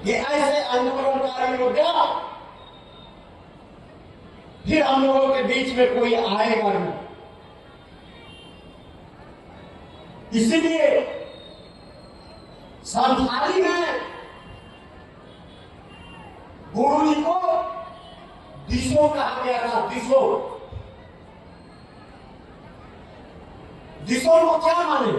कि ऐसे आंदोलनकारी हो गया फिर हम लोगों के बीच में कोई आएगा नहीं। इसीलिए संथाली में गुरु जी को दिशो कहा गया था। दिशो दिशो को क्या माने?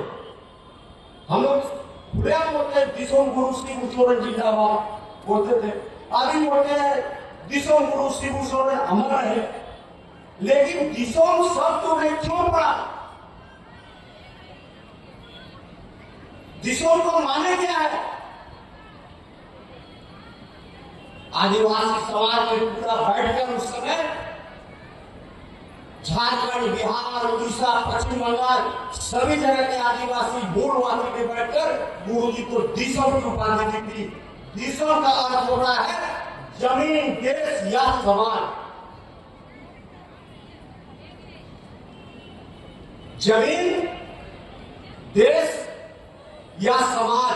हम लोग बुढ़िया बोलते हैं दिशो गुरु श्री भूषण जिंदाबाद बोलते थे, अभी बोलते हैं दिशो गुरु श्री भूषण अमर है। लेकिन दिशो शब्द में क्यों पड़ा? दिशो को माने क्या है? आदिवासी समाज में पूरा बैठकर उस समय झारखंड, बिहार, उड़ीसा, पश्चिम बंगाल सभी जगह के आदिवासी मूलवासी में बैठकर गुरु जी को दिशो की उपाधि दी थी। दिशो का अर्थ होता है जमीन, देश या समाज। जमीन, देश या समाज,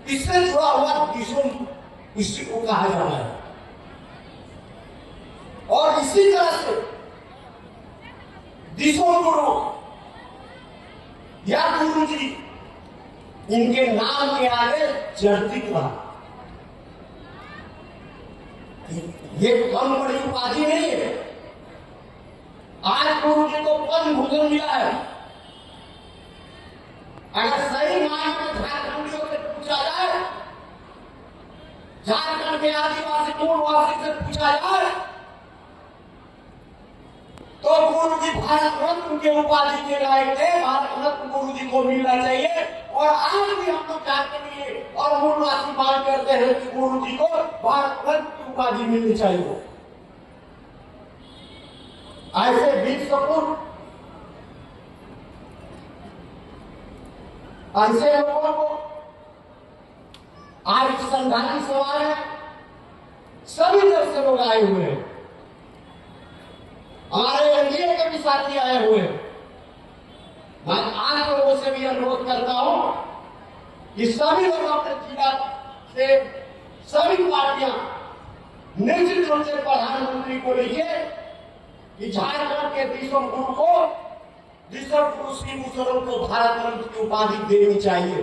इससे जुड़ा हुआ दिशो इसी को कहा जाता है। और इसी तरह से दिशो गुरु या गुरु जी इनके नाम के आगे चर्चित रहा। ये कम बड़ी उपाधि नहीं है। आज गुरु जी को पद्म भूषण मिला है। अगर सही मायने में झारखंडियों से पूछा जाए, झारखंड के आदिवासी मूलवासी से पूछा जाए, तो गुरु जी भारत रत्न के उपाधि के लायक थे। भारत रत्न गुरु जी को मिलना चाहिए। और आज भी हम लोग चाहते हैं और मूलवासी मांग करते हैं कि गुरु जी को भारत रत्न की उपाधि मिलनी चाहिए। ऐसे वीर सपूत, ऐसे लोगों को आज संघाती सवाल है, सभी तरह से लोग आए हुए हैं। हमारे एनडीए के भी साथी आए हुए हैं। मैं आज लोगों से भी अनुरोध करता हूं कि सभी लोग अपने जिला से सभी पार्टियां निश्चित रूप से प्रधानमंत्री को लिखिए कि झारखंड के दिशो गुरु को, दिशो गुरु श्री भूषण को भारत रत्न की उपाधि देनी चाहिए।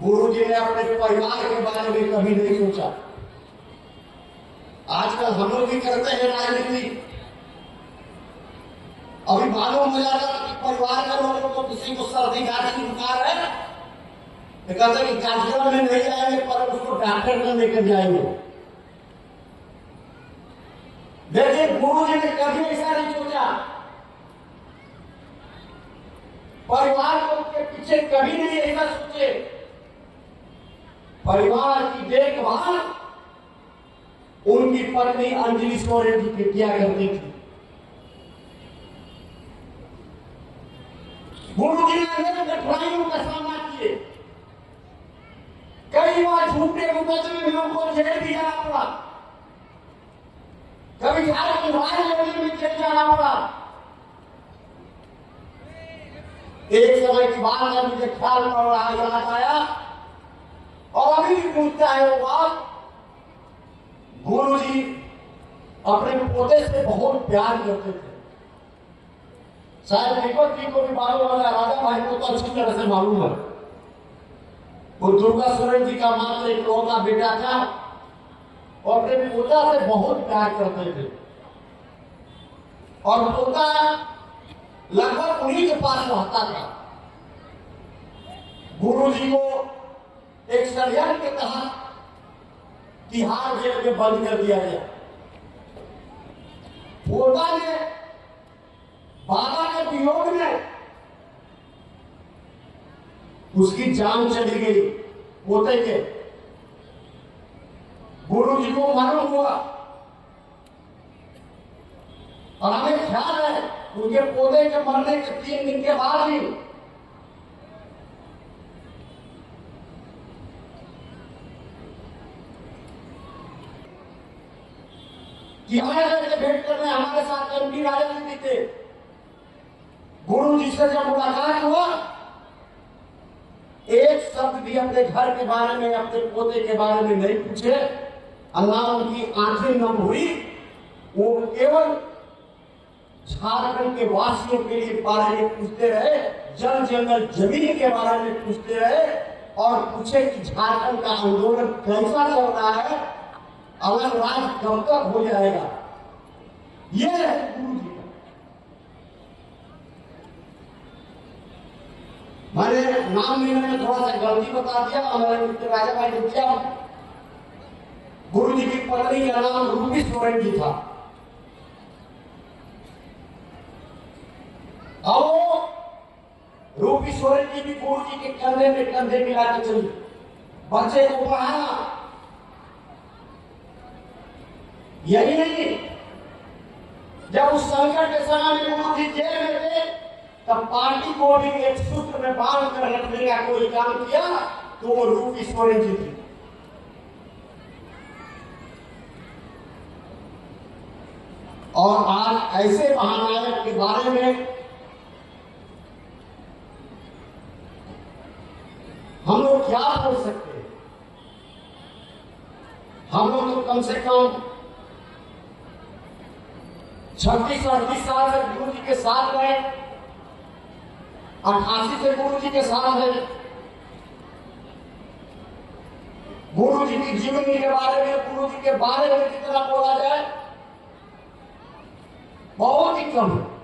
गुरु जी ने अपने परिवार के बारे में कभी नहीं सोचा। आजकल हम लोग भी करते हैं राजनीति। अभी मालूम हो जाता है कि परिवार के लोगों को किसी को सर्दी खांसी बुखार है, तो कहते हैं कि कार्यक्रम में नहीं जाएंगे पर उसको डॉक्टर में लेकर जाएंगे। लेकिन गुरु जी ने कभी ऐसा नहीं सोचा। परिवार को उसके पीछे कभी नहीं ऐसा सोचे। परिवार की देखभाल उनकी पत्नी अंजलि सोरेन जी किया करती थी। गुरु जी ने अनेक कठिनाइयों का सामना किए। कई बार झूठे मुकदमे में उनको जेल भी जाना पड़ा, कभी झारखंड राज्य में जेल जाना पड़ा। एक समय की बात है, मुझे ख्याल पड़ रहा है, याद आया और अभी भी पूछता है वो बात। गुरु जी अपने पोते से बहुत प्यार करते थे। शायद दीपक जी को भी मालूम होगा, राजा भाई को तो अच्छी तरह से मालूम है। वो दुर्गा सोरेन जी का मात्र इकलौता बेटा था और अपने पोता से बहुत प्यार करते थे। और पोता लगभग उन्हीं के पास रहता था। गुरु जी को एक षड्यंत्र के तहत तिहाड़ जेल में बंद कर दिया गया। पोता ने बाबा के वियोग में उसकी जान चली गई पोते के। गुरु जी को मालूम हुआ और हमें ख्याल है उनके पोते के मरने के 3 दिन के बाद ही कि हमारे भेंट करने हमारे साथ एमपी राजनीति थे। गुरु जी से जब मुलाकात हुआ कभी अपने घर के बारे में, अपने पोते के बारे में नहीं पूछे, अल्लाह उनकी आंखें नम हुई। वो केवल झारखंड के वासियों के लिए बारे में पूछते रहे, जल जंगल जमीन के बारे में पूछते रहे और पूछे कि झारखंड का आंदोलन कैसा चल रहा है, अलग राज्य कब तक हो जाएगा। ये है गुरु जी का। मैंने नाम लेने में थोड़ा सा गलती बता दिया, हमारे मित्र राजा भाई ने किया। गुरु जी की पत्नी का नाम रूपी सोरेन जी था। और रूपी सोरेन जी भी गुरु जी के कंधे में कंधे मिला के चली, बच्चे को पढ़ाना। यही नहीं, जब उस संकट के समय में गुरु जी जेल में थे, तब पार्टी को भी एक सूत्र में बांध कर रखने का कोई काम किया तो वो रूपी सोरेन जी थी। और आज ऐसे महानायक के बारे में हम लोग क्या बोल सकते हैं। हम लोग तो कम से कम 36-38 साल से गुरु जी के साथ रहे, 88 से गुरु जी के साथ है। गुरु जी की जीवनी के बारे में, गुरु जी के बारे में कितना बोला जाए, बहुत ही कम है।